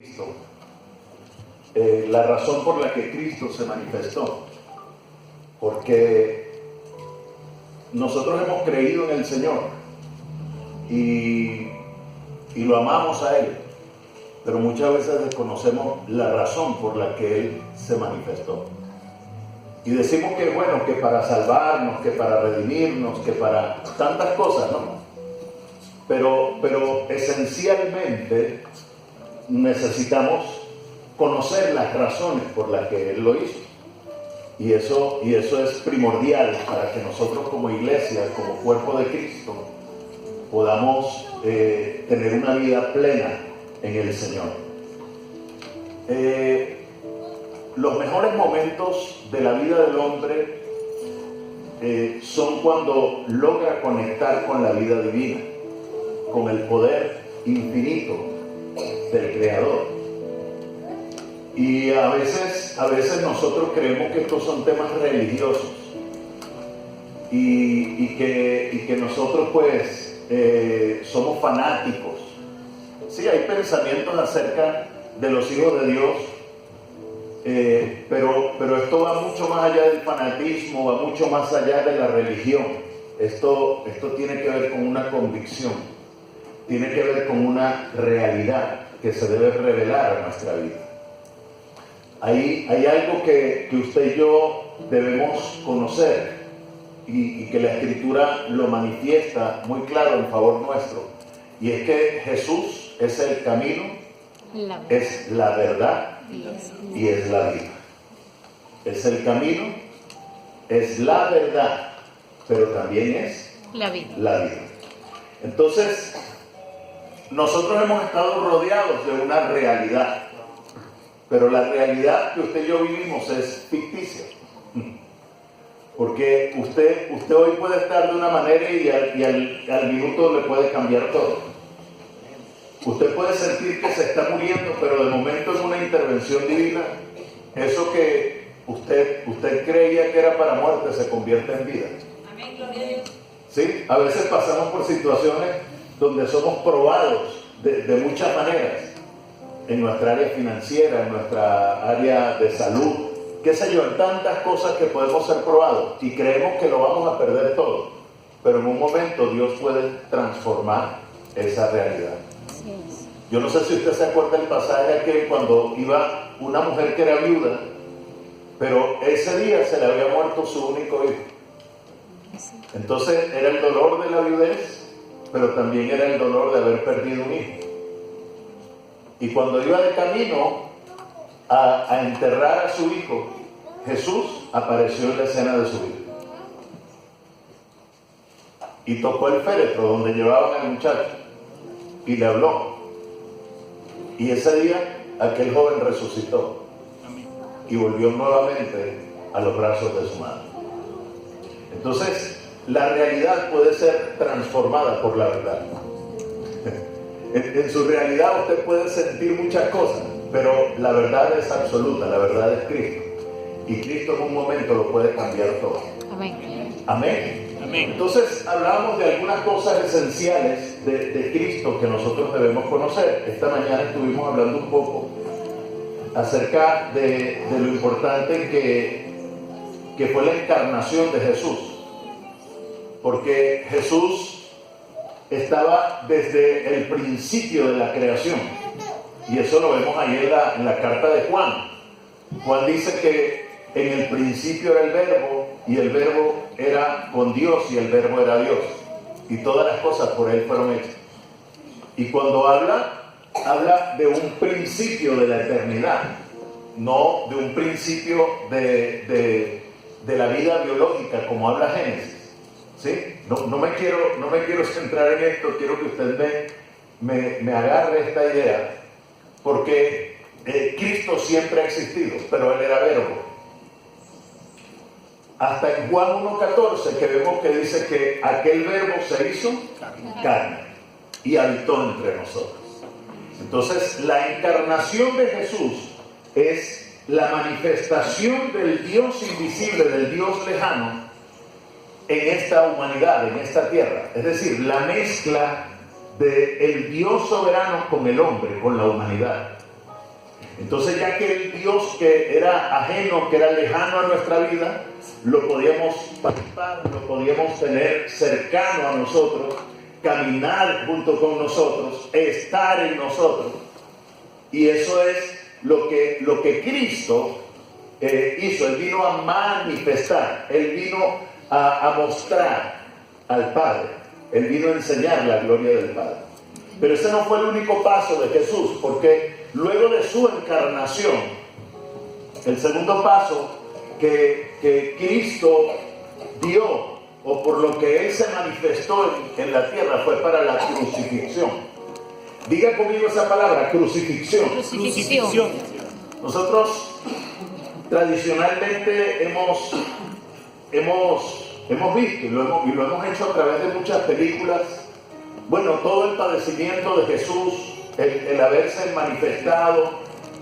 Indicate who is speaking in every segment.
Speaker 1: Cristo, la razón por la que Cristo se manifestó, porque nosotros hemos creído en el Señor y lo amamos a Él, pero muchas veces desconocemos la razón por la que Él se manifestó. Y decimos que bueno, que para salvarnos, que para redimirnos, que para tantas cosas, ¿no? Pero esencialmente necesitamos conocer las razones por las que Él lo hizo. Y eso es primordial para que nosotros como iglesia, como cuerpo de Cristo, podamos tener una vida plena en el Señor. Los mejores momentos de la vida del hombre son cuando logra conectar con la vida divina, con el poder infinito del Creador. Y a veces nosotros creemos que estos son temas religiosos y que nosotros pues somos fanáticos. Sí, hay pensamientos acerca de los hijos de Dios, pero esto va mucho más allá del fanatismo, va mucho más allá de la religión. Esto tiene que ver con una convicción, tiene que ver con una realidad que se debe revelar a nuestra vida. Hay algo que usted y yo debemos conocer y que la Escritura lo manifiesta muy claro en favor nuestro, y es que Jesús es el camino, es la verdad y es la vida. Es el camino, es la verdad, pero también es la vida. Entonces, nosotros hemos estado rodeados de una realidad, pero la realidad que usted y yo vivimos es ficticia. Porque usted hoy puede estar de una manera y al minuto le puede cambiar todo. Usted puede sentir que se está muriendo, pero de momento en una intervención divina, eso que usted creía que era para muerte se convierte en vida.
Speaker 2: Amén, gloria a Dios.
Speaker 1: ¿Sí? A veces pasamos por situaciones donde somos probados de muchas maneras, en nuestra área financiera, en nuestra área de salud, qué sé yo, en tantas cosas que podemos ser probados y creemos que lo vamos a perder todo, pero en un momento Dios puede transformar esa realidad. Yo no sé si usted se acuerda del pasaje aquel cuando iba una mujer que era viuda, pero ese día se le había muerto su único hijo. Entonces era el dolor de la viudez, pero también era el dolor de haber perdido un hijo. Y cuando iba de camino a enterrar a su hijo, Jesús apareció en la escena de su vida y tocó el féretro donde llevaban al muchacho y le habló. Y ese día aquel joven resucitó y volvió nuevamente a los brazos de su madre. Entonces, la realidad puede ser transformada por la verdad. En su realidad usted puede sentir muchas cosas, pero la verdad es absoluta, la verdad es Cristo. Y Cristo en un momento lo puede cambiar todo.
Speaker 2: Amén.
Speaker 1: Amén.
Speaker 3: Amén.
Speaker 1: Entonces hablábamos de algunas cosas esenciales de Cristo que nosotros debemos conocer. Esta mañana estuvimos hablando un poco acerca de lo importante que fue la encarnación de Jesús. Porque Jesús estaba desde el principio de la creación. Y eso lo vemos ahí en la carta de Juan. Juan dice que en el principio era el verbo, y el verbo era con Dios, y el verbo era Dios. Y todas las cosas por Él fueron hechas. Y cuando habla de un principio de la eternidad, no de un principio de la vida biológica, como habla Génesis. ¿Sí? No me quiero centrar en esto, quiero que usted me agarre esta idea, porque Cristo siempre ha existido, pero Él era verbo. Hasta en Juan 1:14 que vemos que dice que aquel verbo se hizo carne y habitó entre nosotros. Entonces, la encarnación de Jesús es la manifestación del Dios invisible, del Dios lejano, en esta humanidad, en esta tierra. Es decir, la mezcla del Dios soberano con el hombre, con la humanidad. Entonces, ya que el Dios que era ajeno, que era lejano a nuestra vida, lo podíamos palpar, lo podíamos tener cercano a nosotros, caminar junto con nosotros, estar en nosotros. Y eso es lo que Cristo hizo. Él vino a manifestar, Él vino a mostrar al Padre, Él vino a enseñar la gloria del Padre. Pero ese no fue el único paso de Jesús, porque luego de su encarnación, el segundo paso que Cristo dio, o por lo que Él se manifestó en la tierra, fue para la crucifixión. Diga conmigo esa palabra, crucifixión.
Speaker 2: Crucifixión.
Speaker 1: Nosotros tradicionalmente hemos visto y lo hemos hecho a través de muchas películas. Bueno, todo el padecimiento de Jesús, el haberse manifestado,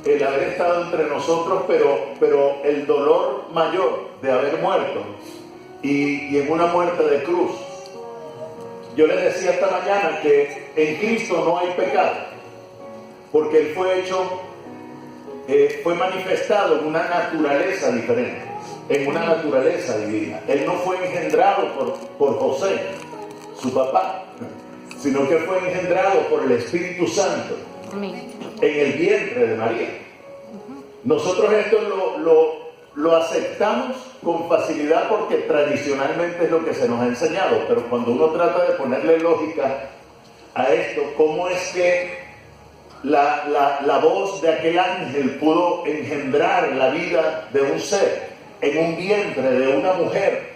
Speaker 1: el haber estado entre nosotros, pero el dolor mayor de haber muerto y en una muerte de cruz. Yo les decía esta mañana que en Cristo no hay pecado, porque Él fue manifestado en una naturaleza diferente, en una naturaleza divina. Él no fue engendrado por José, su papá, sino que fue engendrado por el Espíritu Santo en el vientre de María. Nosotros esto lo aceptamos con facilidad porque tradicionalmente es lo que se nos ha enseñado, pero cuando uno trata de ponerle lógica a esto, ¿cómo es que la voz de aquel ángel pudo engendrar la vida de un ser en un vientre de una mujer?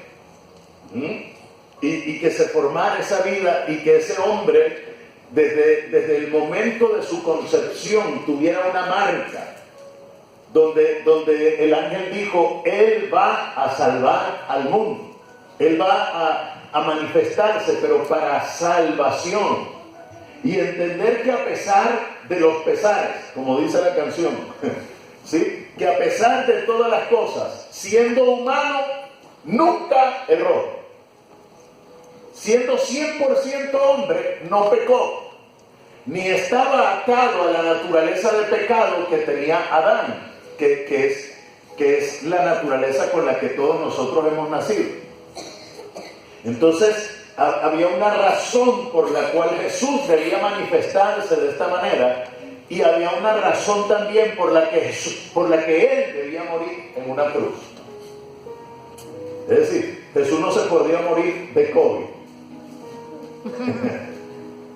Speaker 1: Y que se formara esa vida y que ese hombre desde el momento de su concepción tuviera una marca donde el ángel dijo: Él va a salvar al mundo, Él va a manifestarse, pero para salvación. Y entender que a pesar de los pesares, como dice la canción, ¿sí?, que a pesar de todas las cosas, siendo humano, nunca erró. Siendo 100% hombre, no pecó, ni estaba atado a la naturaleza de pecado que tenía Adán, que es la naturaleza con la que todos nosotros hemos nacido. Entonces, había una razón por la cual Jesús debía manifestarse de esta manera, y había una razón también por la que Él debía morir en una cruz. Es decir, Jesús no se podía morir de COVID.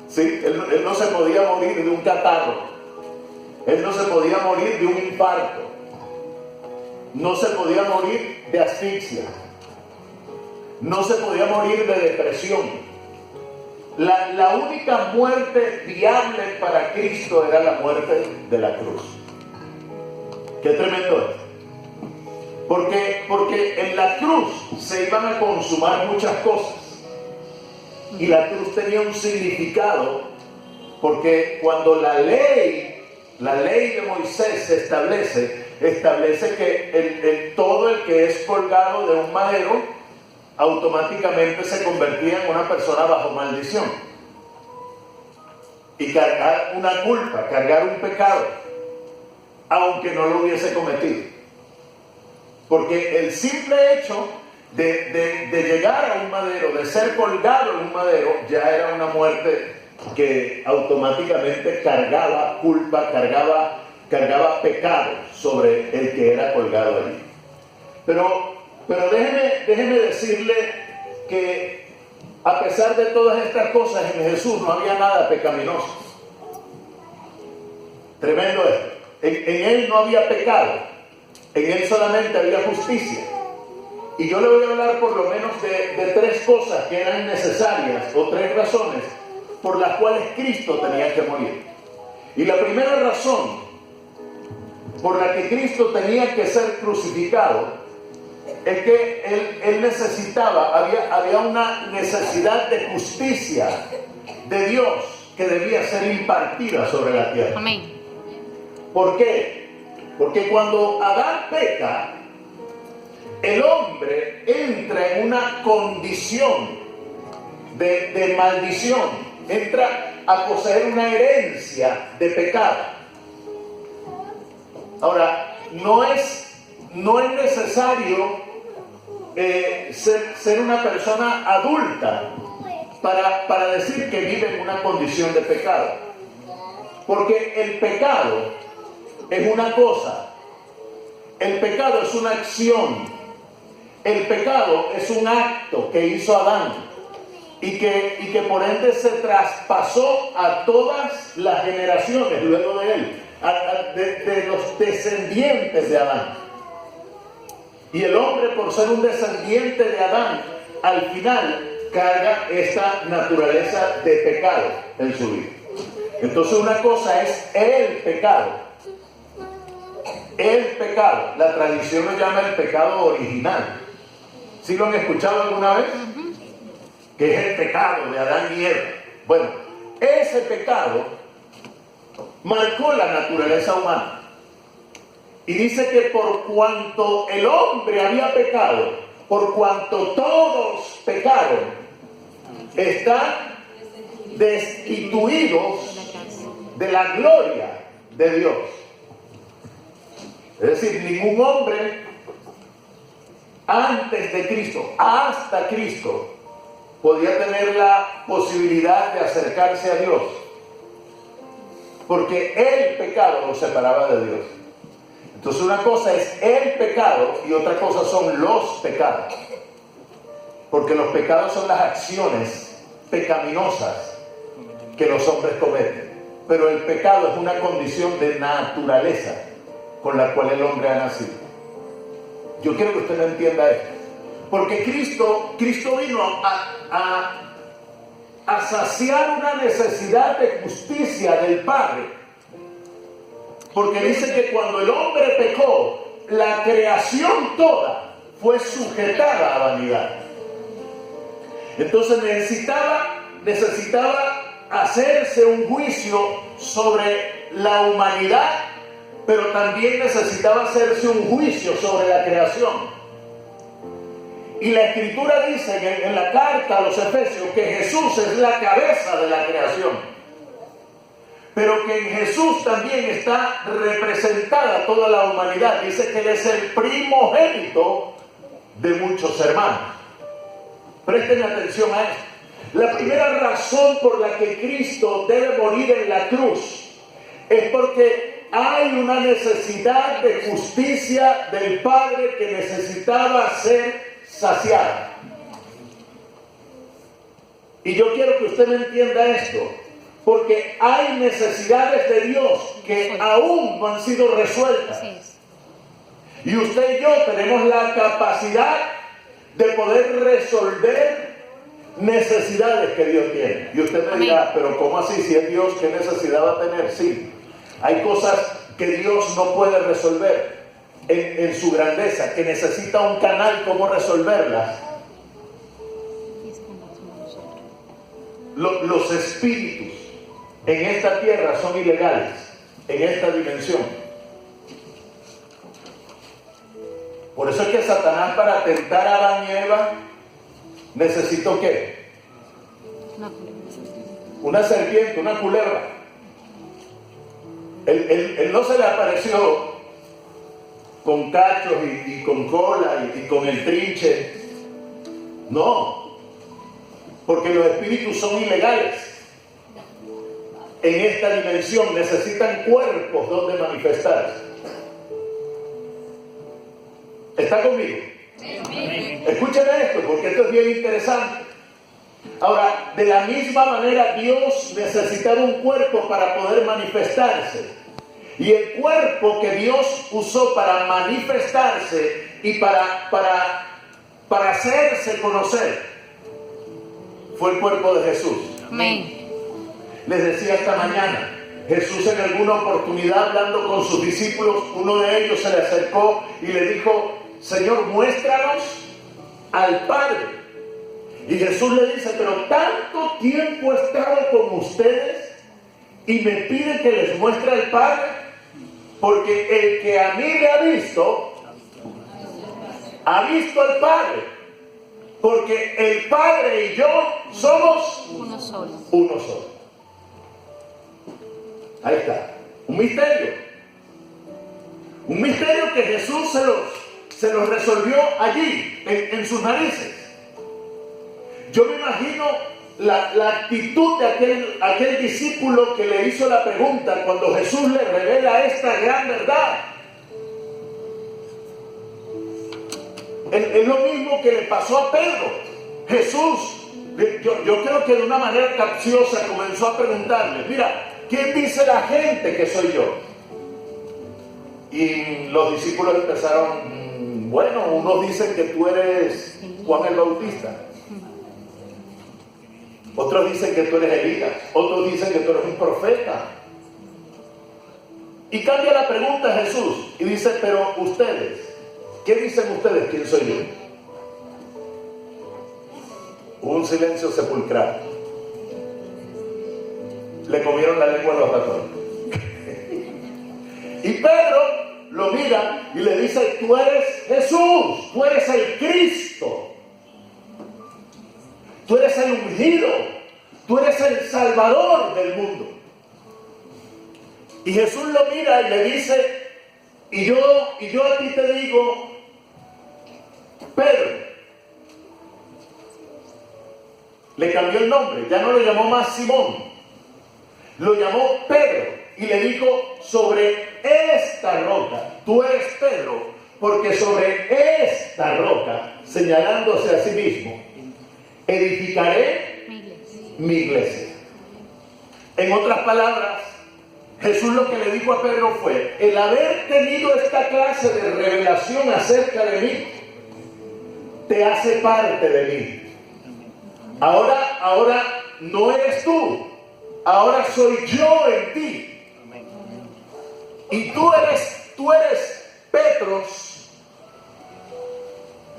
Speaker 1: ¿Sí? Él no se podía morir de un catarro, Él no se podía morir de un infarto, no se podía morir de asfixia, no se podía morir de depresión. La única muerte viable para Cristo era la muerte de la cruz. Qué tremendo es. Porque en la cruz se iban a consumar muchas cosas. Y la cruz tenía un significado, porque cuando la ley de Moisés se establece que todo el que es colgado de un madero automáticamente se convertía en una persona bajo maldición. Y cargar una culpa, cargar un pecado, aunque no lo hubiese cometido. Porque el simple hecho de llegar a un madero, de ser colgado en un madero, ya era una muerte que automáticamente cargaba culpa, cargaba pecado sobre el que era colgado allí. Pero déjeme decirle que a pesar de todas estas cosas, en Jesús no había nada pecaminoso. Tremendo esto. En Él no había pecado, en Él solamente había justicia. Y yo le voy a hablar por lo menos de tres cosas que eran necesarias, o tres razones por las cuales Cristo tenía que morir. Y la primera razón por la que Cristo tenía que ser crucificado es que Él necesitaba, había una necesidad de justicia de Dios que debía ser impartida sobre la tierra.
Speaker 2: Amén.
Speaker 1: ¿Por qué? Porque cuando Adán peca, el hombre entra en una condición de maldición, entra a poseer una herencia de pecado. Ahora, no es necesario ser una persona adulta para decir que vive en una condición de pecado. Porque el pecado es una cosa, el pecado es una acción, el pecado es un acto que hizo Adán y que por ende se traspasó a todas las generaciones luego de él, de los descendientes de Adán. Y el hombre, por ser un descendiente de Adán, al final carga esta naturaleza de pecado en su vida. Entonces una cosa es el pecado. El pecado. La tradición lo llama el pecado original. ¿Sí lo han escuchado alguna vez? Que es el pecado de Adán y Eva. Bueno, ese pecado marcó la naturaleza humana. Y dice que por cuanto el hombre había pecado, por cuanto todos pecaron, están destituidos de la gloria de Dios. Es decir, ningún hombre antes de Cristo, hasta Cristo, podía tener la posibilidad de acercarse a Dios, porque el pecado lo separaba de Dios. Entonces una cosa es el pecado y otra cosa son los pecados, porque los pecados son las acciones pecaminosas que los hombres cometen, pero el pecado es una condición de naturaleza con la cual el hombre ha nacido. Yo quiero que usted me entienda esto, porque Cristo vino a saciar una necesidad de justicia del Padre. Porque dice que cuando el hombre pecó, la creación toda fue sujetada a vanidad. Entonces necesitaba hacerse un juicio sobre la humanidad, pero también necesitaba hacerse un juicio sobre la creación. Y la Escritura dice en la carta a los Efesios que Jesús es la cabeza de la creación. Pero que en Jesús también está representada toda la humanidad. Dice que Él es el primogénito de muchos hermanos. Presten atención a esto. La primera razón por la que Cristo debe morir en la cruz es porque hay una necesidad de justicia del Padre que necesitaba ser saciada. Y yo quiero que usted me entienda esto. Porque hay necesidades de Dios que aún no han sido resueltas. Y usted y yo tenemos la capacidad de poder resolver necesidades que Dios tiene. Y usted me dirá, pero ¿cómo así? Si es Dios, ¿qué necesidad va a tener? Sí, hay cosas que Dios no puede resolver en su grandeza, que necesita un canal como resolverlas. Los espíritus en esta tierra son ilegales, en esta dimensión. Por eso es que Satanás, para tentar a Adán y Eva, necesitó ¿qué? Una serpiente, una culebra. Él no se le apareció con cachos y con cola y con el trinche. No, porque los espíritus son ilegales. En esta dimensión necesitan cuerpos donde manifestarse. ¿Está conmigo? Escuchen esto, porque esto es bien interesante. Ahora, de la misma manera, Dios necesitaba un cuerpo para poder manifestarse. Y el cuerpo que Dios usó para manifestarse y para hacerse conocer fue el cuerpo de Jesús.
Speaker 2: Amén.
Speaker 1: Les decía esta mañana, Jesús en alguna oportunidad hablando con sus discípulos, uno de ellos se le acercó y le dijo, Señor, muéstranos al Padre. Y Jesús le dice, pero tanto tiempo he estado con ustedes y me piden que les muestre al Padre, porque el que a mí me ha visto al Padre, porque el Padre y yo somos
Speaker 2: Uno solo.
Speaker 1: uno solo. Ahí está, un misterio. Un misterio que Jesús se los resolvió allí, en sus narices. Yo me imagino la actitud de aquel discípulo que le hizo la pregunta cuando Jesús le revela esta gran verdad. Es lo mismo que le pasó a Pedro. Jesús, yo creo que de una manera capciosa comenzó a preguntarle: mira, ¿quién dice la gente que soy yo? Y los discípulos empezaron: bueno, unos dicen que tú eres Juan el Bautista, otros dicen que tú eres Elías, otros dicen que tú eres un profeta. Y cambia la pregunta a Jesús y dice: pero ustedes, ¿qué dicen ustedes quién soy yo? Hubo un silencio sepulcral. Le comieron la lengua a los ratones. Y Pedro lo mira y le dice: tú eres Jesús, tú eres el Cristo, tú eres el ungido, tú eres el Salvador del mundo. Y Jesús lo mira y le dice: y yo a ti te digo, Pedro. Le cambió el nombre, ya no lo llamó más Simón, lo llamó Pedro y le dijo: sobre esta roca, tú eres Pedro, porque sobre esta roca, señalándose a sí mismo, edificaré mi iglesia. En otras palabras, Jesús lo que le dijo a Pedro fue: el haber tenido esta clase de revelación acerca de mí, te hace parte de mí. Ahora no eres tú, ahora soy yo en ti. Y tú eres Petros,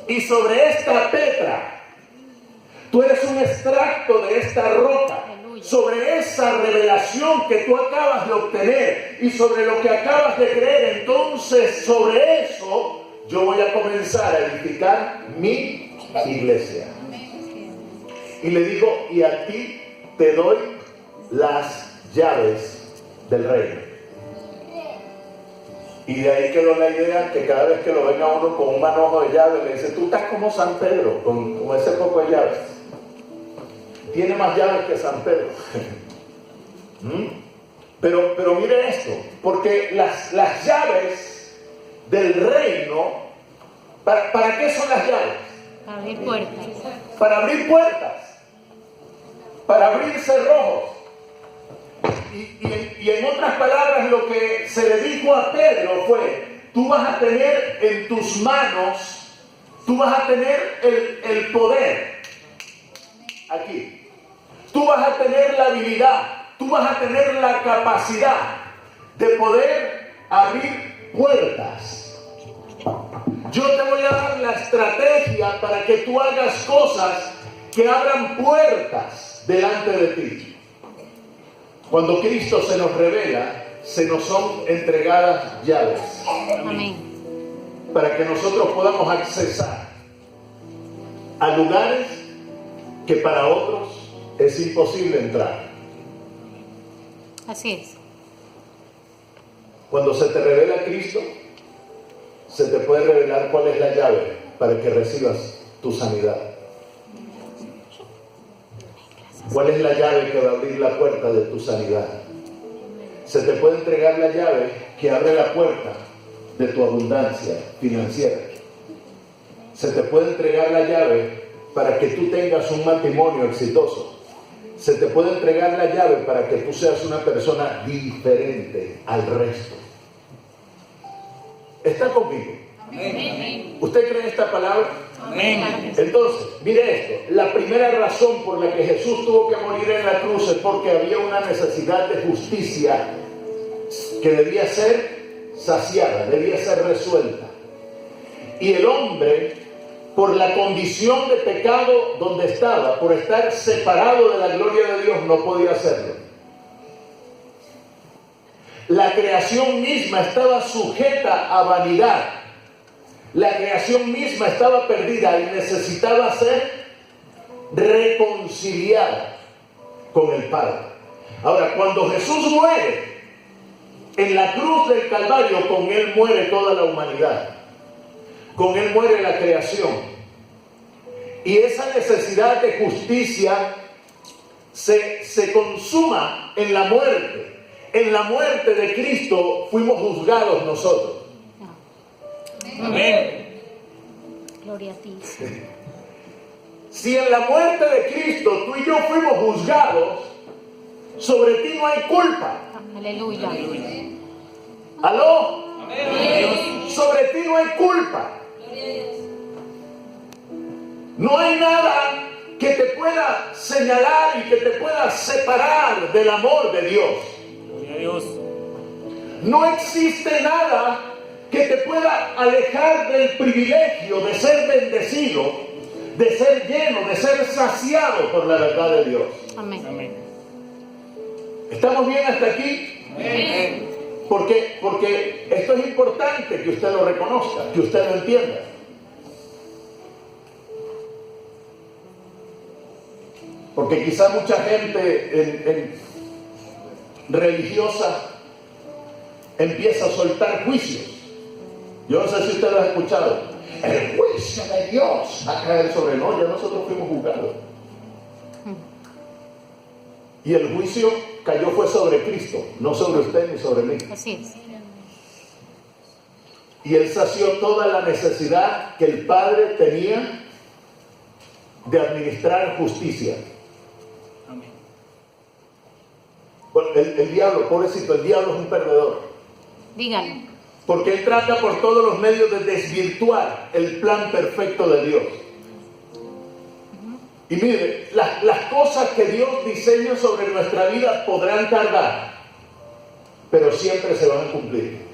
Speaker 1: y sobre esta Petra, tú eres un extracto de esta roca. Sobre esa revelación que tú acabas de obtener y sobre lo que acabas de creer, entonces sobre eso yo voy a comenzar a edificar mi iglesia. Y le digo: y a ti te doy las llaves del reino. Y de ahí quedó la idea que cada vez que lo venga uno con un manojo de llaves, le dice: tú estás como San Pedro, con ese poco de llaves. Tiene más llaves que San Pedro. Pero mire esto, porque las llaves del reino, ¿para qué son las llaves?
Speaker 2: Para abrir puertas.
Speaker 1: Para abrir puertas, para abrir cerrojos. Y en otras palabras, lo que se le dijo a Pedro fue: tú vas a tener en tus manos, tú vas a tener el poder aquí. Tú vas a tener la habilidad, tú vas a tener la capacidad de poder abrir puertas. Yo te voy a dar la estrategia para que tú hagas cosas que abran puertas delante de ti. Cuando Cristo se nos revela, se nos son entregadas llaves.
Speaker 2: Amén.
Speaker 1: Para que nosotros podamos accesar a lugares que para otros es imposible entrar.
Speaker 2: Así es.
Speaker 1: Cuando se te revela Cristo, se te puede revelar cuál es la llave para que recibas tu sanidad. ¿Cuál es la llave que va a abrir la puerta de tu sanidad? Se te puede entregar la llave que abre la puerta de tu abundancia financiera. Se te puede entregar la llave para que tú tengas un matrimonio exitoso. Se te puede entregar la llave para que tú seas una persona diferente al resto. ¿Está conmigo?
Speaker 2: Amén.
Speaker 1: ¿Usted cree esta palabra?
Speaker 2: Amén.
Speaker 1: Entonces, mire esto, la primera razón por la que Jesús tuvo que morir en la cruz es porque había una necesidad de justicia que debía ser saciada, debía ser resuelta. Y el hombre, por la condición de pecado donde estaba, por estar separado de la gloria de Dios, no podía hacerlo. La creación misma estaba sujeta a vanidad. La creación misma estaba perdida y necesitaba ser reconciliada con el Padre. Ahora, cuando Jesús muere, En la cruz del Calvario, con Él muere toda la humanidad. Con Él muere la creación. Y esa necesidad de justicia se consuma en la muerte. En la muerte de Cristo fuimos juzgados nosotros.
Speaker 2: Amén. Gloria a ti.
Speaker 1: Si en la muerte de Cristo tú y yo fuimos juzgados, sobre ti no hay culpa.
Speaker 2: Aleluya.
Speaker 1: ¿Aló?
Speaker 2: Amén.
Speaker 1: Sobre ti no hay culpa. No hay nada que te pueda señalar y que te pueda separar del amor de Dios.
Speaker 3: Gloria a Dios.
Speaker 1: No existe nada que te pueda alejar del privilegio de ser bendecido, de ser lleno, de ser saciado por la verdad de Dios.
Speaker 2: Amén.
Speaker 3: Amén.
Speaker 1: ¿Estamos bien hasta aquí?
Speaker 3: Amén.
Speaker 1: Porque esto es importante que usted lo reconozca, que usted lo entienda. Porque quizá mucha gente religiosa empieza a soltar juicios. Yo no sé si usted lo ha escuchado. El juicio de Dios va a caer sobre nosotros. Ya nosotros fuimos juzgados. Y el juicio cayó fue sobre Cristo, no sobre usted ni sobre mí.
Speaker 2: Así es.
Speaker 1: Y Él sació toda la necesidad que el Padre tenía de administrar justicia.
Speaker 3: Amén.
Speaker 1: Bueno, el diablo, pobrecito, el diablo es un perdedor.
Speaker 2: Dígalo.
Speaker 1: Porque Él trata por todos los medios de desvirtuar el plan perfecto de Dios. Y mire, las cosas que Dios diseña sobre nuestra vida podrán tardar, pero siempre se van a cumplir.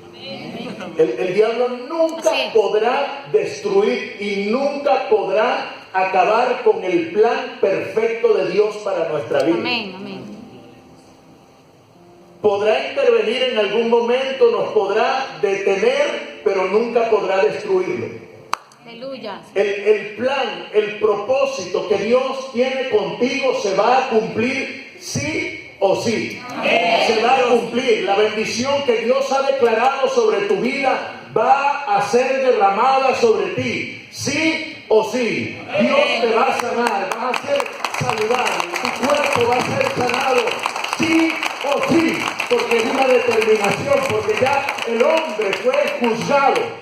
Speaker 1: El diablo nunca podrá destruir y nunca podrá acabar con el plan perfecto de Dios para nuestra vida.
Speaker 2: Amén, amén.
Speaker 1: Podrá intervenir en algún momento, nos podrá detener, pero nunca podrá destruirlo.
Speaker 2: Aleluya.
Speaker 1: El plan, el propósito que Dios tiene contigo se va a cumplir sí o sí. Se va a cumplir. La bendición que Dios ha declarado sobre tu vida va a ser derramada sobre ti. Sí o sí. Dios te va a sanar, vas a ser saludable, tu cuerpo va a ser sanado. Sí o sí. Porque es una determinación, porque ya el hombre fue juzgado.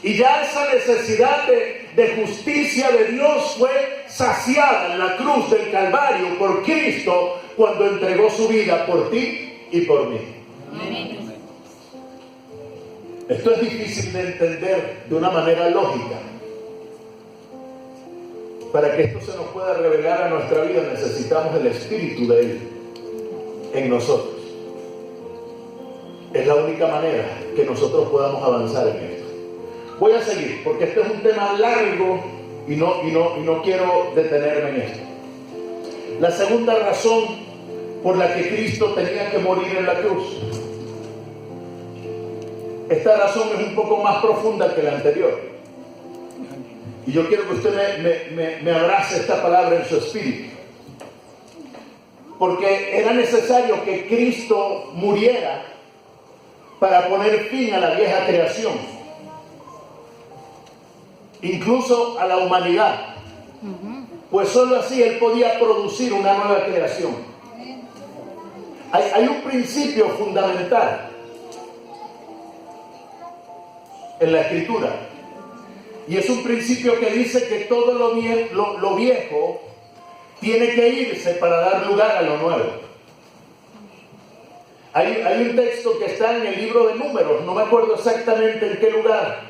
Speaker 1: Y ya esa necesidad de justicia de Dios fue saciada en la cruz del Calvario por Cristo cuando entregó su vida por ti y por mí.
Speaker 2: Amén.
Speaker 1: Esto es difícil de entender de una manera lógica. Para que esto se nos pueda revelar a nuestra vida necesitamos el Espíritu de Él en nosotros. Es la única manera que nosotros podamos avanzar en esto. Voy a seguir, porque este es un tema largo y no quiero detenerme en esto. La segunda razón por la que Cristo tenía que morir en la cruz. Esta razón es un poco más profunda que la anterior. Y yo quiero que usted me abrace esta palabra en su espíritu. Porque era necesario que Cristo muriera para poner fin a la vieja creación. Incluso a la humanidad, pues solo así Él podía producir una nueva creación. Hay un principio fundamental en la Escritura, y es un principio que dice que todo lo viejo tiene que irse para dar lugar a lo nuevo. Hay un texto que está en el libro de Números, no me acuerdo exactamente en qué lugar,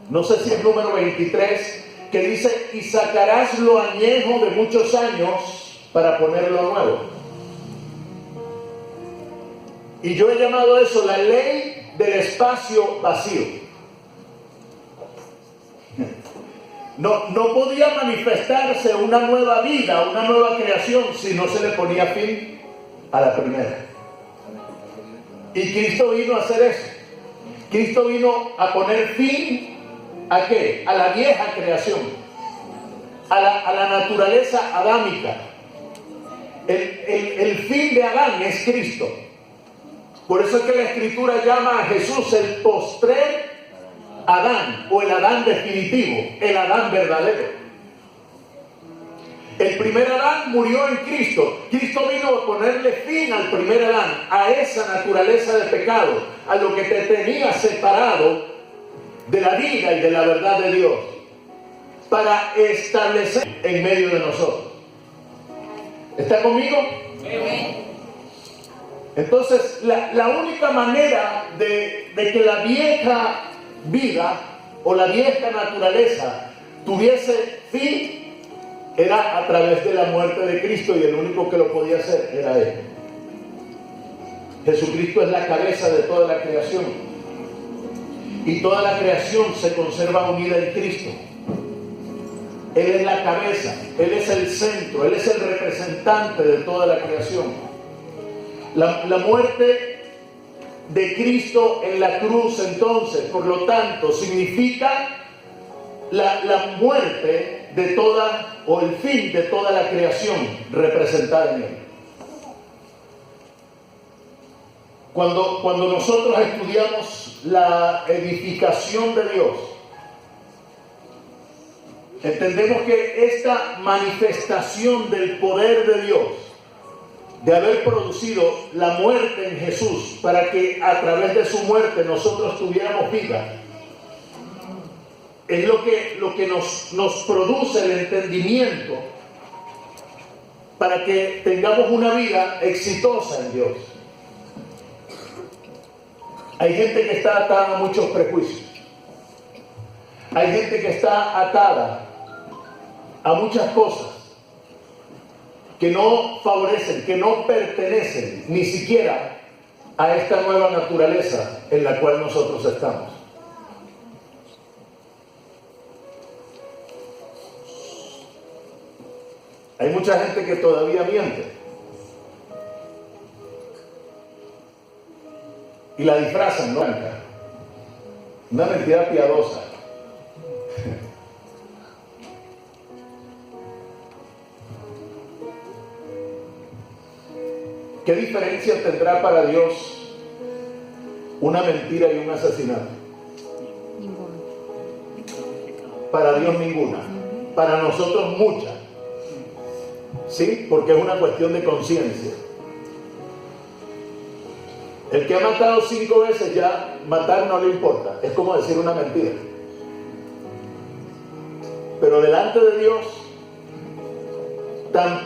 Speaker 1: no sé si es número 23, que dice: y sacarás lo añejo de muchos años para ponerlo nuevo. Y yo he llamado eso la ley del espacio vacío. No podía manifestarse una nueva vida, una nueva creación, si no se le ponía fin a la primera. Y Cristo vino a hacer eso. Cristo vino a poner fin ¿a qué? A la vieja creación, a la naturaleza adámica. El fin de Adán es Cristo. Por eso es que la Escritura llama a Jesús el postrer Adán, o el Adán definitivo, el Adán verdadero. El primer Adán murió en Cristo. Cristo vino a ponerle fin al primer Adán, a esa naturaleza de pecado, a lo que te tenía separado de la vida y de la verdad de Dios, para establecer en medio de nosotros. ¿Está conmigo? Entonces, la única manera de que la vieja vida o la vieja naturaleza tuviese fin era a través de la muerte de Cristo, y el único que lo podía hacer era Él. Jesucristo es la cabeza de toda la creación, y toda la creación se conserva unida en Cristo. Él es la cabeza, Él es el centro, Él es el representante de toda la creación. La muerte de Cristo en la cruz, entonces, por lo tanto, significa la muerte de toda, o el fin de toda la creación representada en Él. Cuando nosotros estudiamos la edificación de Dios, entendemos que esta manifestación del poder de Dios, de haber producido la muerte en Jesús para que a través de su muerte nosotros tuviéramos vida, es lo que nos produce el entendimiento para que tengamos una vida exitosa en Dios. Hay gente que está atada a muchos prejuicios. Hay gente que está atada a muchas cosas que no favorecen, que no pertenecen ni siquiera a esta nueva naturaleza en la cual nosotros estamos. Hay mucha gente que todavía miente y la disfrazan, ¿no? Una mentira piadosa. ¿Qué diferencia tendrá para Dios una mentira y un asesinato?
Speaker 2: Ninguno.
Speaker 1: Para Dios ninguna. Para nosotros mucha. ¿Sí? Porque es una cuestión de conciencia. El que ha matado 5 veces, ya matar no le importa. Es como decir una mentira. Pero delante de Dios, tan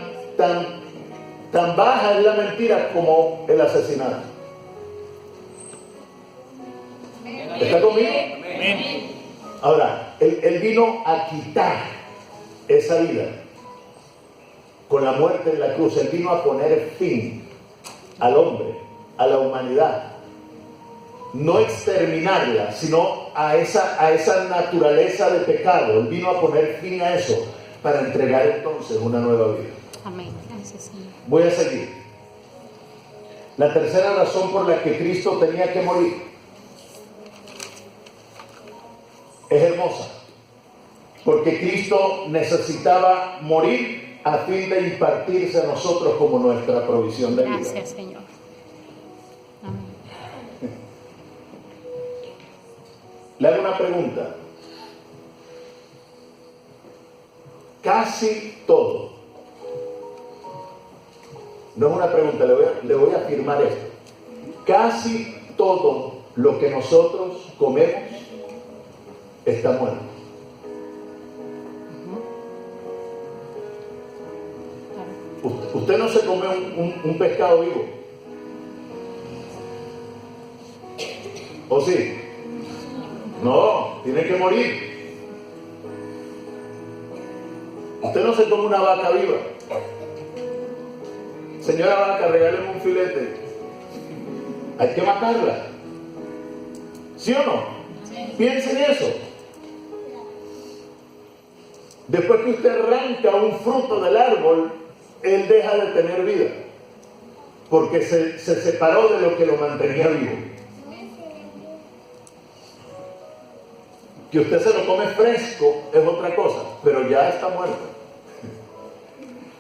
Speaker 1: baja es la mentira como el asesinato. ¿Está conmigo? Ahora, él vino a quitar esa vida con la muerte en la cruz. Él vino a poner fin al hombre, a la humanidad. No exterminarla, sino a esa naturaleza de pecado. Él vino a poner fin a eso para entregar entonces una nueva vida.
Speaker 2: Amén. Gracias, Señor.
Speaker 1: Voy a seguir. La tercera razón por la que Cristo tenía que morir es hermosa, porque Cristo necesitaba morir a fin de impartirse a nosotros como nuestra provisión de vida.
Speaker 2: Gracias, Señor. Amén.
Speaker 1: Le hago una pregunta. Casi todo, no es una pregunta, le voy a afirmar esto. Casi todo lo que nosotros comemos está muerto. Usted no se come un pescado vivo. ¿O sí? No, tiene que morir. Usted no se come una vaca viva. Señora vaca, regáleme un filete. Hay que matarla. ¿Sí o no? Sí. Piense en eso. Después que usted arranca un fruto del árbol, él deja de tener vida, porque se separó de lo que lo mantenía vivo. Que usted se lo come fresco es otra cosa, pero ya está muerto.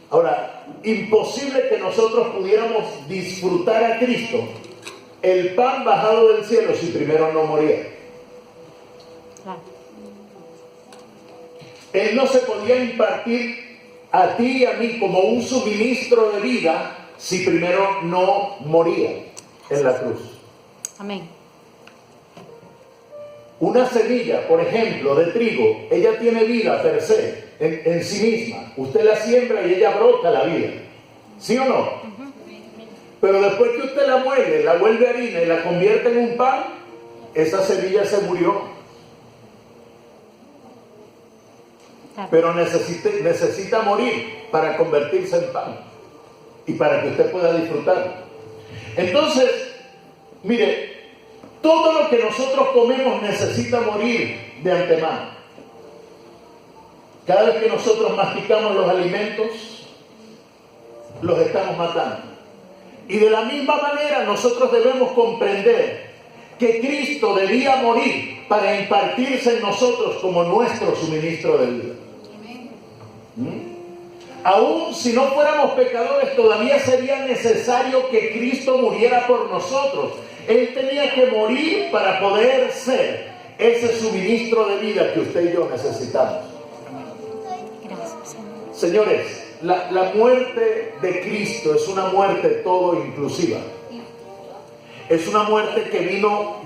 Speaker 1: Ahora, imposible que nosotros pudiéramos disfrutar a Cristo el pan bajado del cielo si primero no moría?
Speaker 2: Claro.
Speaker 1: Él no se podía impartir a ti y a mí como un suministro de vida si primero no moría en la cruz.
Speaker 2: Amén.
Speaker 1: Una semilla, por ejemplo, de trigo, ella tiene vida per se, en sí misma. Usted la siembra y ella brota la vida. ¿Sí o no? Pero después que usted la muele, la vuelve harina y la convierte en un pan, esa semilla se murió.
Speaker 2: Claro.
Speaker 1: Pero necesita morir para convertirse en pan y para que usted pueda disfrutar. Entonces, mire, todo lo que nosotros comemos necesita morir de antemano. Cada vez que nosotros masticamos los alimentos, los estamos matando. Y de la misma manera nosotros debemos comprender que Cristo debía morir para impartirse en nosotros como nuestro suministro de vida. Aún si no fuéramos pecadores, todavía sería necesario que Cristo muriera por nosotros. Él tenía que morir para poder ser ese suministro de vida que usted y yo necesitamos.
Speaker 2: Gracias, Señor.
Speaker 1: Señores, la muerte de Cristo es una muerte todo inclusiva. Es una muerte que vino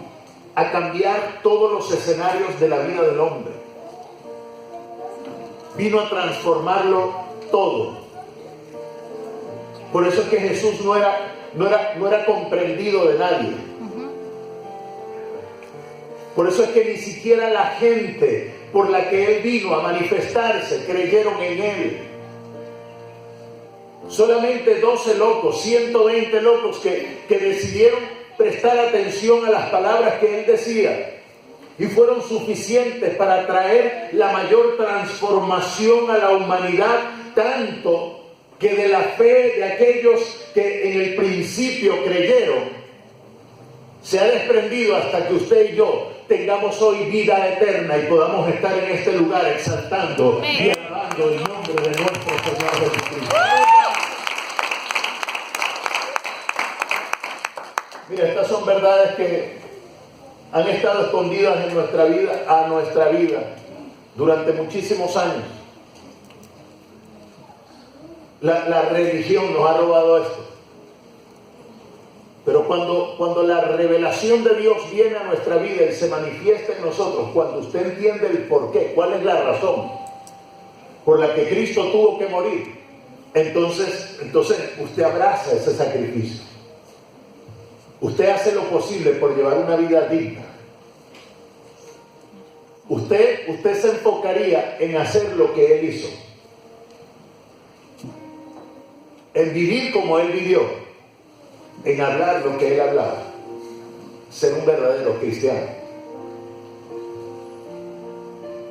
Speaker 1: a cambiar todos los escenarios de la vida del hombre. Vino a transformarlo todo. Por eso es que Jesús no era comprendido de nadie. Por eso es que ni siquiera la gente por la que Él vino a manifestarse creyeron en Él. Solamente 12 locos, 120 locos que decidieron prestar atención a las palabras que Él decía. Y fueron suficientes para traer la mayor transformación a la humanidad, tanto que de la fe de aquellos que en el principio creyeron, se ha desprendido hasta que usted y yo tengamos hoy vida eterna y podamos estar en este lugar exaltando y alabando el nombre de nuestro Señor Jesucristo. Mira, estas son verdades que han estado escondidas en nuestra vida, a nuestra vida, durante muchísimos años. La religión nos ha robado esto. Pero cuando la revelación de Dios viene a nuestra vida y se manifiesta en nosotros, cuando usted entiende el porqué, cuál es la razón por la que Cristo tuvo que morir, entonces usted abraza ese sacrificio. Usted hace lo posible por llevar una vida digna. Usted se enfocaría en hacer lo que Él hizo, en vivir como Él vivió, en hablar lo que Él hablaba, ser un verdadero cristiano,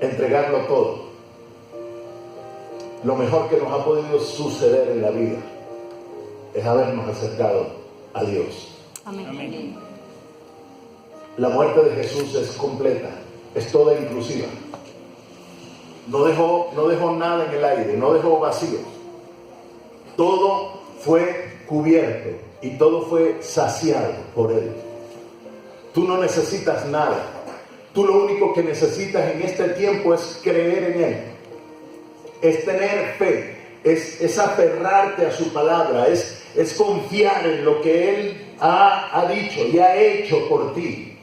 Speaker 1: entregarlo todo. Lo mejor que nos ha podido suceder en la vida es habernos acercado a Dios.
Speaker 2: Amén.
Speaker 3: Amén.
Speaker 1: La muerte de Jesús es completa, es toda inclusiva. No dejó nada en el aire, no dejó vacío. Todo fue cubierto y todo fue saciado por Él. Tú no necesitas nada. Tú lo único que necesitas en este tiempo es creer en Él. Es tener fe, es aferrarte a su palabra, es confiar en lo que Él ha dicho y ha hecho por ti.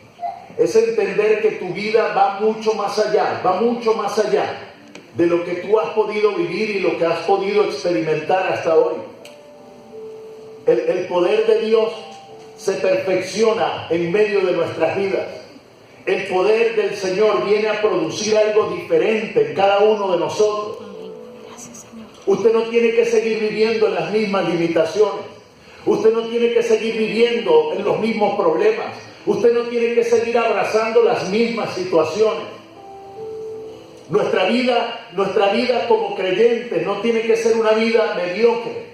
Speaker 1: Es entender que tu vida va mucho más allá de lo que tú has podido vivir y lo que has podido experimentar hasta hoy. El poder de Dios se perfecciona en medio de nuestras vidas. El poder del Señor viene a producir algo diferente en cada uno de nosotros.
Speaker 2: Gracias, Señor.
Speaker 1: Usted no tiene que seguir viviendo en las mismas limitaciones. Usted no tiene que seguir viviendo en los mismos problemas. Usted no tiene que seguir abrazando las mismas situaciones. Nuestra vida como creyentes no tiene que ser una vida mediocre.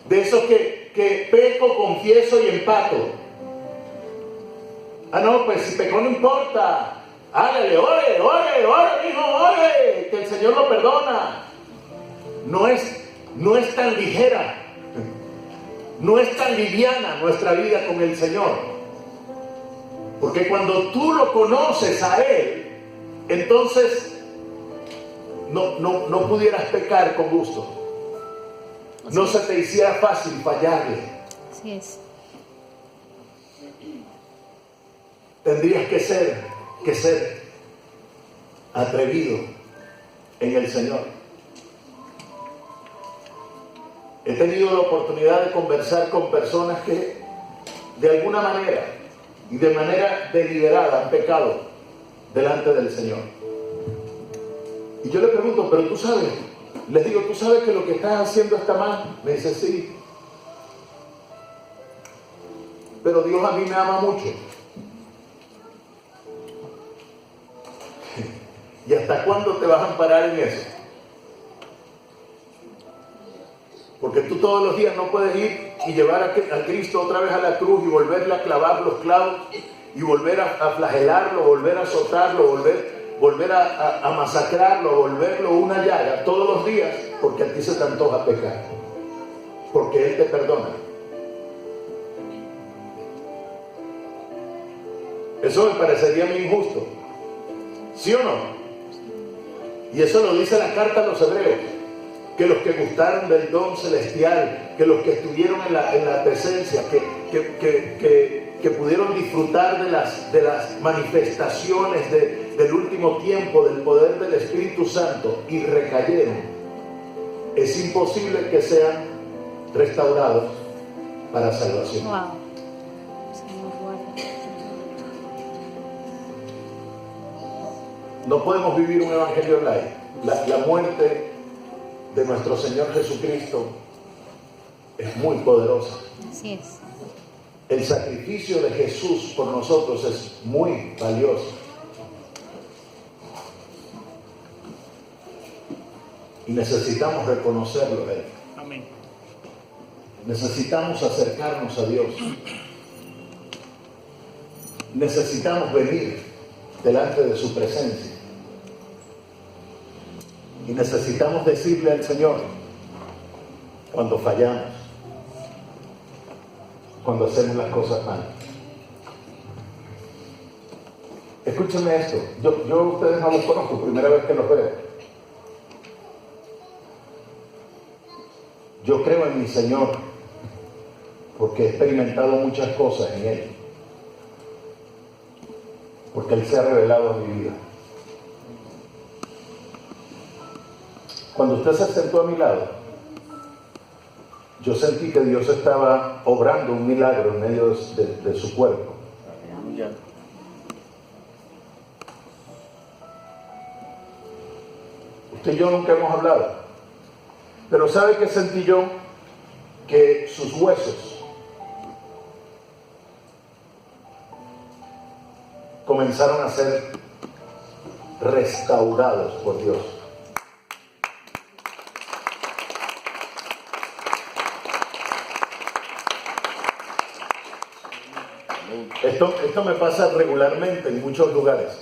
Speaker 1: De esos que peco, confieso y empato. No, pues si pecó no importa. Hágale, ore, hijo, ore, que el Señor lo perdona. No es tan ligera, no es tan liviana nuestra vida con el Señor. Porque cuando tú lo conoces a Él, entonces no pudieras pecar con gusto. No se te hiciera fácil fallarle.
Speaker 2: Así es.
Speaker 1: Tendrías que ser atrevido en el Señor. He tenido la oportunidad de conversar con personas que de alguna manera y de manera deliberada han pecado delante del Señor. Y yo le pregunto, pero tú sabes, les digo, ¿tú sabes que lo que estás haciendo está mal? Me dice, sí. Pero Dios a mí me ama mucho. ¿Y hasta cuándo te vas a amparar en eso? Porque tú todos los días no puedes ir y llevar a Cristo otra vez a la cruz y volverle a clavar los clavos y volver a flagelarlo, volver a azotarlo, volver a masacrarlo, volverlo una llaga todos los días, porque a ti se te antoja pecar, porque Él te perdona. Eso me parecería muy injusto, ¿sí o no? Y eso lo dice la carta a los hebreos, que los que gustaron del don celestial, que los que estuvieron en la presencia, que pudieron disfrutar de las manifestaciones del último tiempo, del poder del Espíritu Santo, y recayeron, es imposible que sean restaurados para salvación.
Speaker 2: Wow. Señor, guarda.
Speaker 1: No podemos vivir un evangelio light. La muerte de nuestro Señor Jesucristo es muy poderosa.
Speaker 2: Así es.
Speaker 1: El sacrificio de Jesús por nosotros es muy valioso. Y necesitamos reconocerlo a Él.
Speaker 3: Amén.
Speaker 1: Necesitamos acercarnos a Dios. Necesitamos venir delante de su presencia. Y necesitamos decirle al Señor cuando fallamos, cuando hacemos las cosas mal. Escúchenme esto, yo a ustedes no los conozco, primera vez que los veo. Yo creo en mi Señor porque he experimentado muchas cosas en Él, porque Él se ha revelado a mi vida. Cuando usted se sentó a mi lado, yo sentí que Dios estaba obrando un milagro en medio de su cuerpo. Usted y yo nunca hemos hablado, pero ¿sabe qué sentí yo? Que sus huesos comenzaron a ser restaurados por Dios. Esto me pasa regularmente en muchos lugares,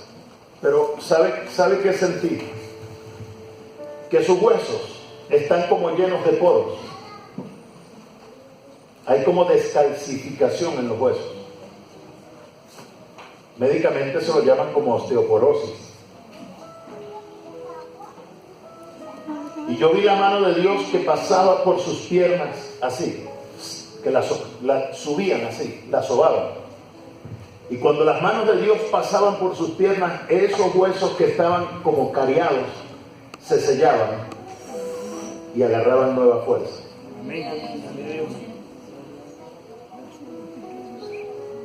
Speaker 1: pero ¿sabe qué sentí? Que sus huesos están como llenos de poros. Hay como descalcificación en los huesos. Médicamente se lo llaman como osteoporosis. Y yo vi la mano de Dios que pasaba por sus piernas así, que la subían así, la sobaban. Y cuando las manos de Dios pasaban por sus piernas, esos huesos que estaban como cariados se sellaban y agarraban nueva fuerza.
Speaker 3: Amén. Dios.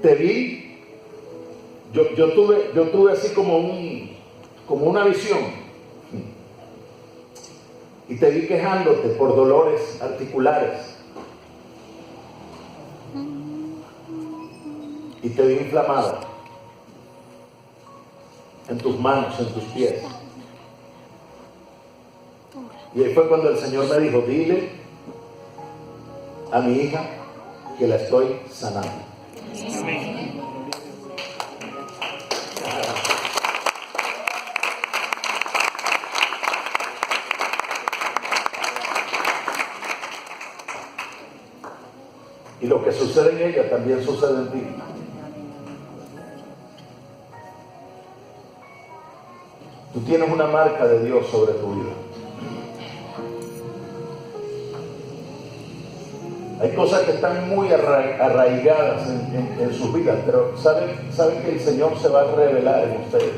Speaker 1: Te vi, yo tuve así como una visión, y te vi quejándote por dolores articulares. Y te vi inflamada en tus manos, en tus pies. Y ahí fue cuando el Señor me dijo, dile a mi hija que la estoy sanando.
Speaker 3: Amén. Y lo que sucede en ella también sucede en ti.
Speaker 1: Tú tienes una marca de Dios sobre tu vida. Hay cosas que están muy arraigadas en sus vidas, pero saben que el Señor se va a revelar en ustedes.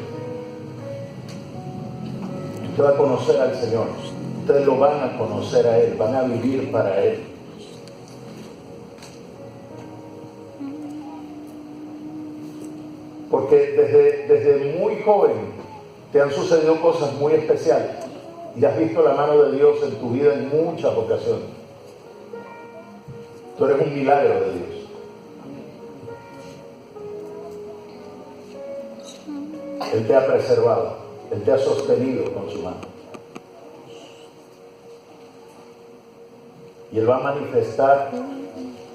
Speaker 1: Usted va a conocer al Señor. Ustedes lo van a conocer a Él, van a vivir para Él. Porque desde muy joven te han sucedido cosas muy especiales y has visto la mano de Dios en tu vida en muchas ocasiones. Tú eres un milagro de Dios. Él te ha preservado, Él te ha sostenido con su mano. Y Él va a manifestar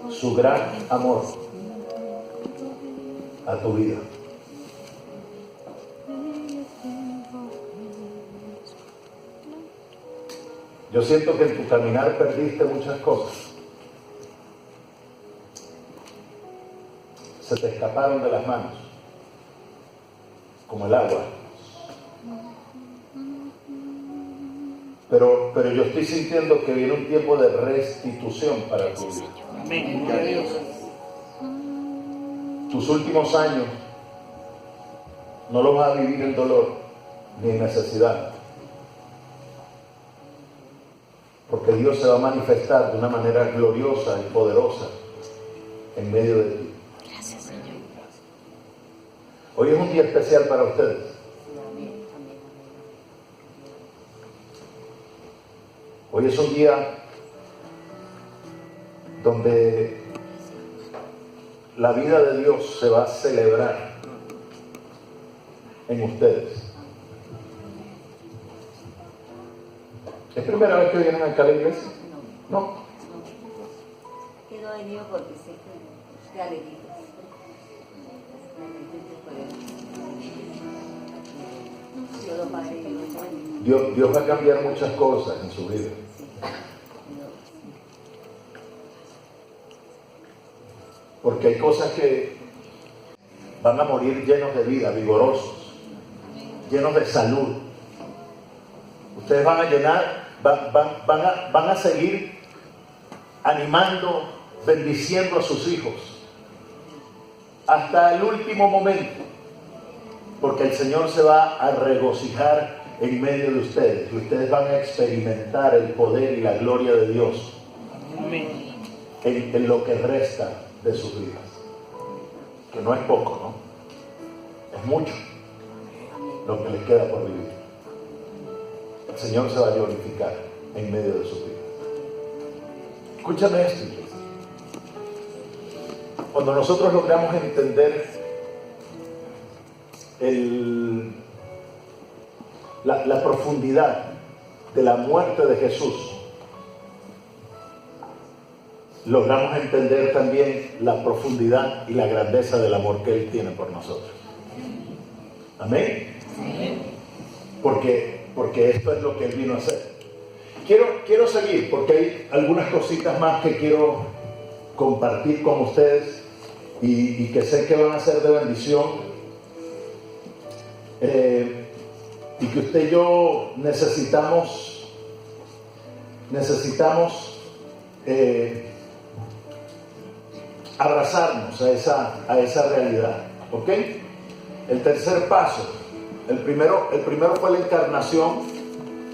Speaker 1: su gran amor a tu vida. Yo siento que en tu caminar perdiste muchas cosas. Se te escaparon de las manos, como el agua. Pero yo estoy sintiendo que viene un tiempo de restitución para tu vida.
Speaker 3: Amén. Gloria a Dios.
Speaker 1: Tus últimos años no los vas a vivir en dolor ni en necesidad. Porque Dios se va a manifestar de una manera gloriosa y poderosa en medio de ti.
Speaker 2: Gracias, Señor.
Speaker 1: Hoy es un día especial para ustedes. Hoy es un día donde la vida de Dios se va a celebrar en ustedes. ¿Es primera vez que vienen acá a la iglesia? No.
Speaker 4: Que no he venido porque sé que usted ha venido. Yo lo pagué, yo lo pagué.
Speaker 1: Dios va a cambiar muchas cosas en su vida. Porque hay cosas que van a morir llenos de vida, vigorosos, llenos de salud. Ustedes van a llenar, van a seguir animando, bendiciendo a sus hijos hasta el último momento, porque el Señor se va a regocijar en medio de ustedes y ustedes van a experimentar el poder y la gloria de Dios en lo que resta de sus vidas, que no es poco, ¿no? Es mucho lo que les queda por vivir. El Señor se va a glorificar en medio de sus vidas. Escúchame esto, iglesia. Cuando nosotros logramos entender la profundidad de la muerte de Jesús, logramos entender también la profundidad y la grandeza del amor que Él tiene por nosotros. Amén. Porque esto es lo que Él vino a hacer. Quiero seguir porque hay algunas cositas más que quiero compartir con ustedes y que sé que van a ser de bendición, y que usted y yo necesitamos abrazarnos a esa realidad, ¿ok? El tercer paso, el primero fue la encarnación,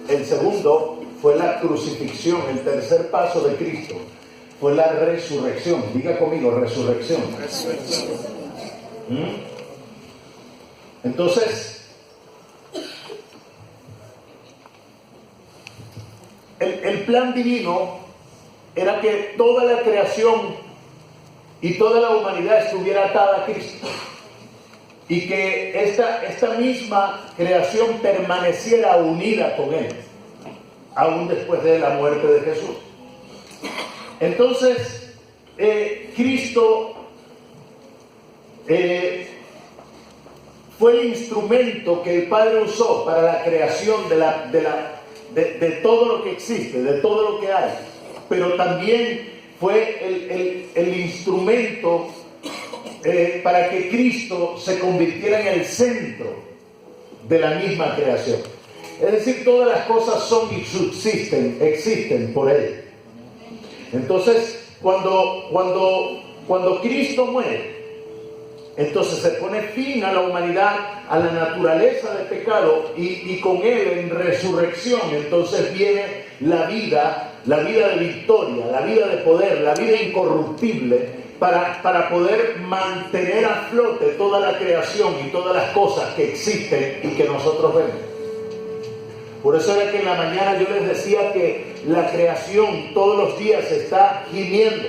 Speaker 1: el segundo fue la crucifixión, el tercer paso de Cristo fue la resurrección. Diga conmigo, resurrección. Entonces, el plan divino era que toda la creación y toda la humanidad estuviera atada a Cristo, y que esta misma creación permaneciera unida con Él, aún después de la muerte de Jesús. Entonces, Cristo fue el instrumento que el Padre usó para la creación de todo lo que existe, de todo lo que hay, pero también fue el instrumento para que Cristo se convirtiera en el centro de la misma creación. Es decir, todas las cosas son y subsisten, existen por Él. Entonces, cuando Cristo muere, entonces se pone fin a la humanidad, a la naturaleza de pecado, y con Él en resurrección, entonces viene la vida de victoria, la vida de poder, la vida incorruptible, para poder mantener a flote toda la creación y todas las cosas que existen y que nosotros vemos. Por eso era que en la mañana yo les decía que la creación todos los días está gimiendo,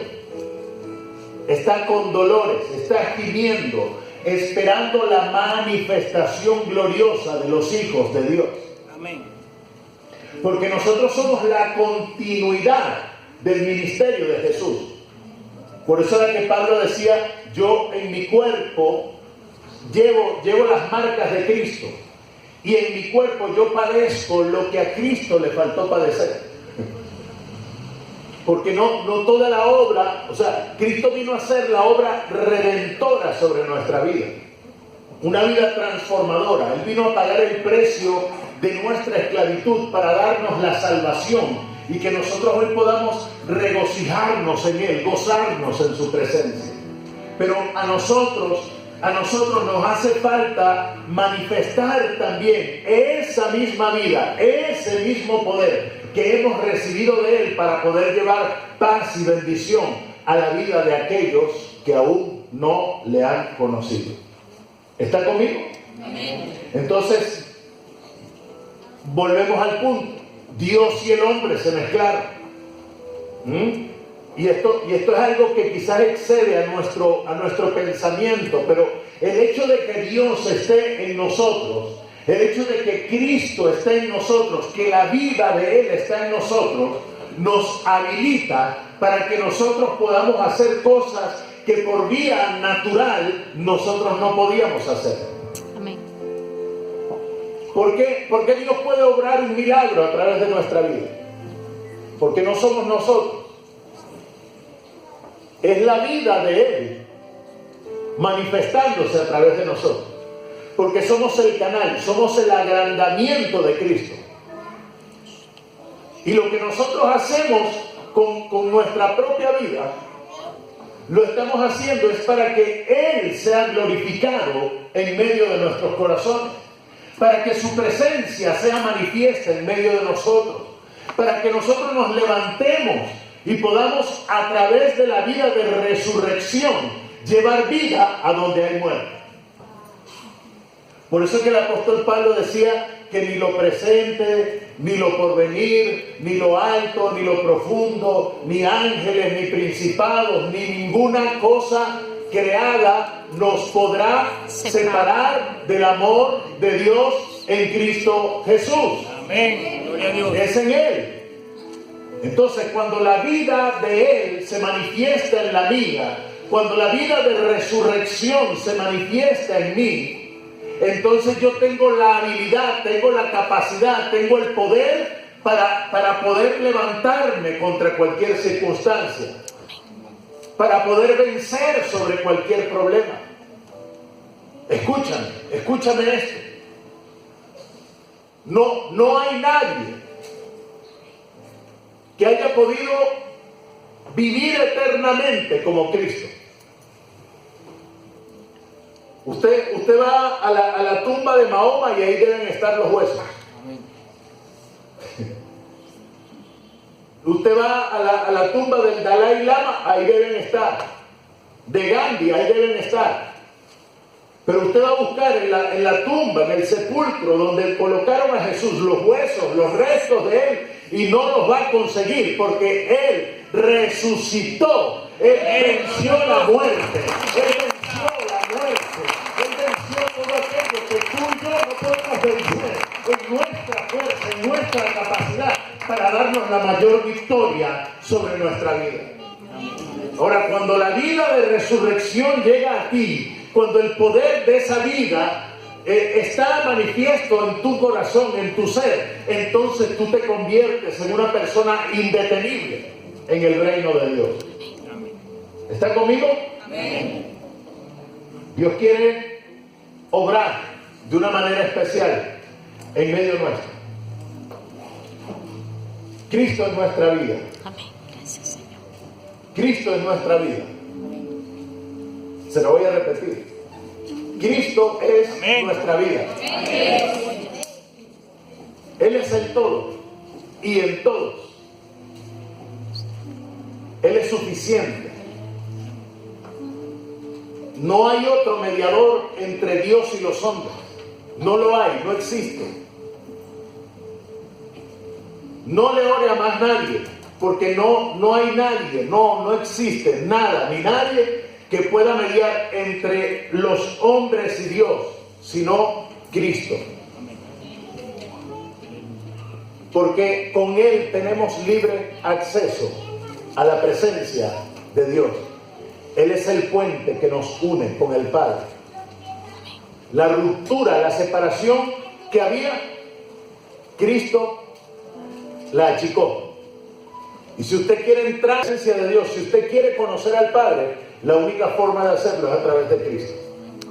Speaker 1: está con dolores, está gimiendo, esperando la manifestación gloriosa de los hijos de Dios.
Speaker 3: Amén.
Speaker 1: Porque nosotros somos la continuidad del ministerio de Jesús. Por eso era que Pablo decía, yo en mi cuerpo llevo las marcas de Cristo. Y en mi cuerpo yo padezco lo que a Cristo le faltó padecer. Porque no toda la obra, o sea, Cristo vino a hacer la obra redentora sobre nuestra vida. Una vida transformadora. Él vino a pagar el precio de nuestra esclavitud para darnos la salvación y que nosotros hoy podamos regocijarnos en Él, gozarnos en su presencia. Pero a nosotros nos hace falta manifestar también esa misma vida, ese mismo poder que hemos recibido de Él para poder llevar paz y bendición a la vida de aquellos que aún no le han conocido. ¿Está conmigo? Amén. Entonces, volvemos al punto. Dios y el hombre se mezclaron. Y esto es algo que quizás excede a nuestro pensamiento, pero el hecho de que Dios esté en nosotros, el hecho de que Cristo esté en nosotros, que la vida de Él está en nosotros, nos habilita para que nosotros podamos hacer cosas que por vía natural nosotros no podíamos hacer.
Speaker 2: Amén.
Speaker 1: ¿Por qué Dios puede obrar un milagro a través de nuestra vida? Porque no somos nosotros. Es la vida de Él manifestándose a través de nosotros. Porque somos el canal, somos el agrandamiento de Cristo. Y lo que nosotros hacemos con nuestra propia vida, lo estamos haciendo es para que Él sea glorificado en medio de nuestros corazones, para que su presencia sea manifiesta en medio de nosotros, para que nosotros nos levantemos y podamos a través de la vida de resurrección llevar vida a donde hay muerte. Por eso que el apóstol Pablo decía que ni lo presente, ni lo porvenir, ni lo alto, ni lo profundo, ni ángeles, ni principados, ni ninguna cosa creada nos podrá separar del amor de Dios en Cristo Jesús.
Speaker 3: Amén. Gloria a Dios.
Speaker 1: Es en Él. Entonces, cuando la vida de Él se manifiesta en la mía, cuando la vida de resurrección se manifiesta en mí, entonces yo tengo la habilidad, tengo la capacidad, tengo el poder para poder levantarme contra cualquier circunstancia, para poder vencer sobre cualquier problema. Escúchame esto. No hay nadie que haya podido vivir eternamente como Cristo. Usted va a la tumba de Mahoma y ahí deben estar los huesos. Usted va a la tumba del Dalai Lama, ahí deben estar. De Gandhi, ahí deben estar. Pero usted va a buscar en la tumba, en el sepulcro donde colocaron a Jesús, los huesos, los restos de Él, y no los va a conseguir porque Él resucitó. Él venció la muerte. Él venció la muerte. Él venció todo aquello que tú y yo no podemos vencer en nuestra fuerza, en nuestra capacidad para darnos la mayor victoria sobre nuestra vida. Ahora, cuando la vida de resurrección llega a ti, cuando el poder de esa vida está manifiesto en tu corazón, en tu ser, entonces tú te conviertes en una persona indetenible en el reino de Dios. ¿Está conmigo? Amén. Dios quiere obrar. de una manera especial en medio nuestro. Cristo es nuestra vida.
Speaker 2: Amén. Gracias, Señor.
Speaker 1: Cristo es nuestra vida. Se lo voy a repetir. Cristo es
Speaker 3: Amén.
Speaker 1: nuestra vida. Él es el todo y en todos. Él es suficiente. No hay otro mediador entre Dios y los hombres. No lo hay, no existe. No le ore a más nadie, porque no hay nadie, no existe nada, ni nadie que pueda mediar entre los hombres y Dios, sino Cristo. Porque con Él tenemos libre acceso a la presencia de Dios. Él es el puente que nos une con el Padre. La ruptura, la separación que había, Cristo la achicó. Y si usted quiere entrar en la presencia de Dios, si usted quiere conocer al Padre, la única forma de hacerlo es a través de Cristo.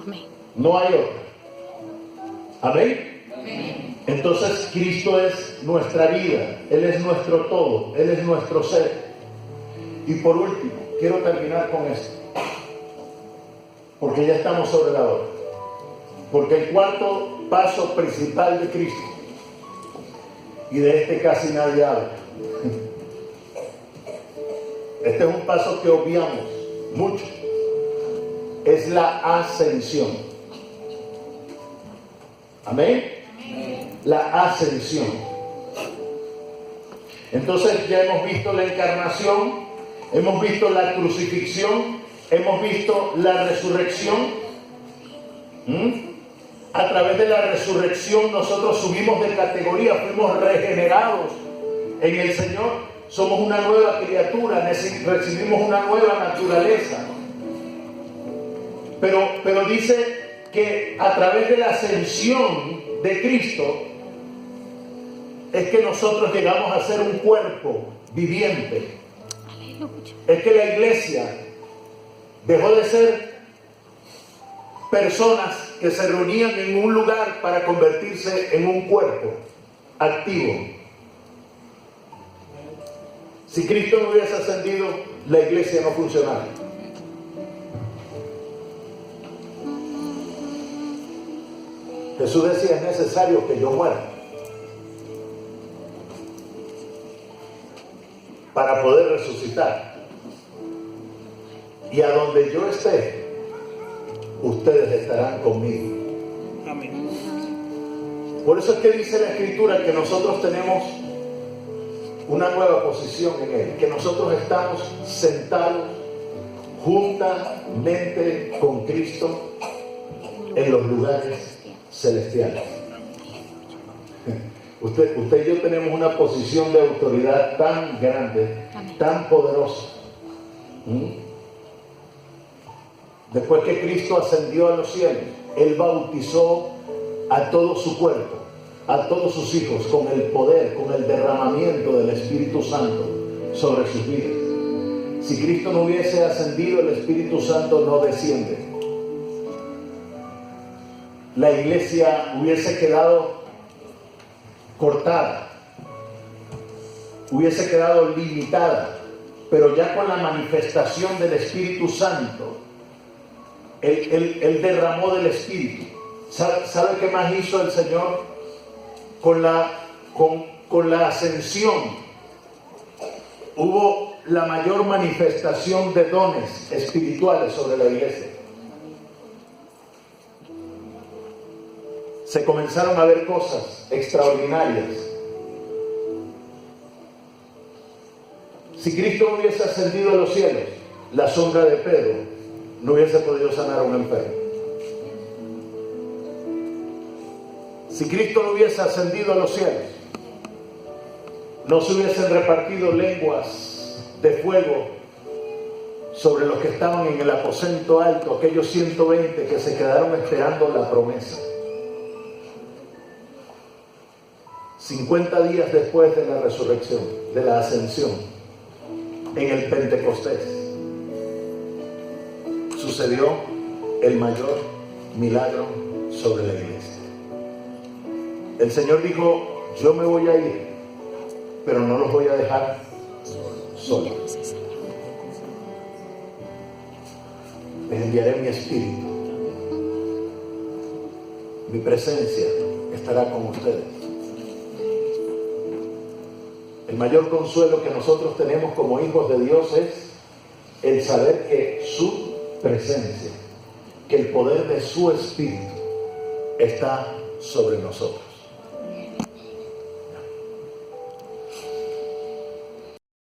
Speaker 2: Amén.
Speaker 1: No hay otra. ¿Amén? Entonces Cristo es nuestra vida. Él es nuestro todo. Él es nuestro ser. Y por último, quiero terminar con esto, porque ya estamos sobre la hora. Porque el cuarto paso principal de Cristo, y de este casi nadie habla, este es un paso que obviamos mucho, es la ascensión. ¿Amén? La ascensión. Entonces ya hemos visto la encarnación, hemos visto la crucifixión, hemos visto la resurrección. A través de la resurrección nosotros subimos de categoría, fuimos regenerados en el Señor. Somos una nueva criatura, recibimos una nueva naturaleza. Pero dice que a través de la ascensión de Cristo es que nosotros llegamos a ser un cuerpo viviente.
Speaker 2: Aleluya.
Speaker 1: Es que la iglesia dejó de ser personas que se reunían en un lugar para convertirse en un cuerpo activo. Si Cristo no hubiese ascendido, la iglesia no funcionaba. Jesús decía, es necesario que yo muera para poder resucitar. Y a donde yo esté, ustedes estarán conmigo.
Speaker 3: Amén.
Speaker 1: Por eso es que dice la Escritura que nosotros tenemos una nueva posición en Él, que nosotros estamos sentados juntamente con Cristo en los lugares celestiales. Usted y yo tenemos una posición de autoridad tan grande, tan poderosa. Después que Cristo ascendió a los cielos, Él bautizó a todo su cuerpo, a todos sus hijos, con el poder, con el derramamiento del Espíritu Santo sobre sus vidas. Si Cristo no hubiese ascendido, el Espíritu Santo no desciende. La iglesia hubiese quedado cortada, hubiese quedado limitada, pero ya con la manifestación del Espíritu Santo, Él derramó del Espíritu. ¿Sabe qué más hizo el Señor? Con la ascensión hubo la mayor manifestación de dones espirituales sobre la iglesia. Se comenzaron a ver cosas extraordinarias. Si Cristo no hubiese ascendido a los cielos, la sombra de Pedro no hubiese podido sanar a un enfermo. Si Cristo no hubiese ascendido a los cielos, no se hubiesen repartido lenguas de fuego sobre los que estaban en el aposento alto, aquellos 120 que se quedaron esperando la promesa. 50 días después de la resurrección, de la ascensión, en el Pentecostés, sucedió el mayor milagro sobre la iglesia. El Señor dijo, yo me voy a ir, pero no los voy a dejar solos.
Speaker 2: Gracias, Señor.
Speaker 1: Les enviaré mi espíritu. Mi presencia estará con ustedes. El mayor consuelo que nosotros tenemos como hijos de Dios es el saber que su presencia, que el poder de su espíritu está sobre nosotros.